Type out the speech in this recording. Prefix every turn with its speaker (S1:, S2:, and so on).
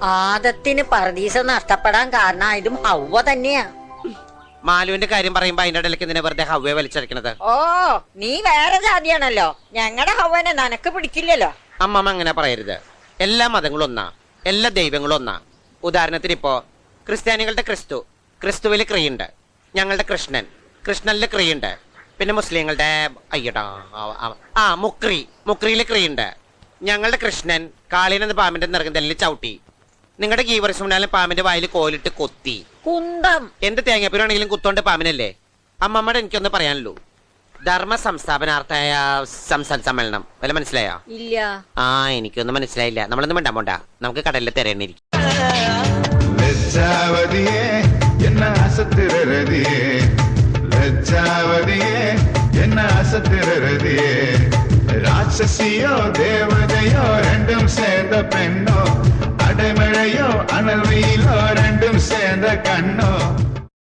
S1: ആദത്തിന് പർദീസ നഷ്ടപ്പെടാൻ കാരണം ഇതും ഹവ്വ തന്നെയാ.
S2: മാലുവിന്റെ കാര്യം പറയുമ്പോ അതിന്റെ ഇടയിലേക്ക് എന്തിനാ വെറുതെ ഹവ്വയെ വലിച്ചടിക്കണത്?
S1: ഓ, നീ വേറെ ജാതിയാണല്ലോ. ഞങ്ങളുടെ ഹവ്വനെ നിനക്ക് പിടിക്കില്ലല്ലോ.
S2: അമ്മമ്മ അങ്ങനെ പറയരുത്. എല്ലാ മതങ്ങളും ഒന്നാ, എല്ലാ ദൈവങ്ങളും ഒന്നാ. ഉദാഹരണത്തിന് ഇപ്പോ ക്രിസ്ത്യാനികളുടെ ക്രിസ്തു, ക്രിസ്തുവിൽ ക്രിയുണ്ട്. ഞങ്ങളുടെ കൃഷ്ണൻ, കൃഷ്ണനില് ക്രിയുണ്ട്. പിന്നെ മുസ്ലിങ്ങളുടെ അയ്യടാ മുക്രിയില് ക്രിയുണ്ട്. ഞങ്ങളുടെ കൃഷ്ണൻ കാളിനെന്ന പാമ്പിന്റെ നിറകുതല്ലിൽ ചവിട്ടി. നിങ്ങളുടെ ഗീവർസുണ്ടാലും പാമ്പിന്റെ വായിൽ കോലിട്ട് കൊത്തി.
S1: കുന്തം
S2: എന്ത് തേങ്ങാപ്പൂരാണെങ്കിലും കുത്തോണ്ട് പാമ്പിനല്ലേ? അമ്മമ്മയുടെ എനിക്കൊന്ന് പറയാനുള്ളൂ. ധർമ്മ സംസ്ഥാപനാർത്ഥായ സംസ്ഥാന സമ്മേളനം വല്ല മനസ്സിലായോ?
S1: ഇല്ല.
S2: എനിക്കൊന്നും മനസ്സിലായില്ല. നമ്മളൊന്നും മിണ്ടാൻ പോണ്ട, നമുക്ക് കടലിൽ തിരയണിരിക്കും.
S3: ராட்சசியோ தேவதையோ ரெண்டும் சேர்ந்த பெண்ணோ, அடைமழையோ அனல் வெயிலோ ரெண்டும் சேர்ந்த கண்ணோ.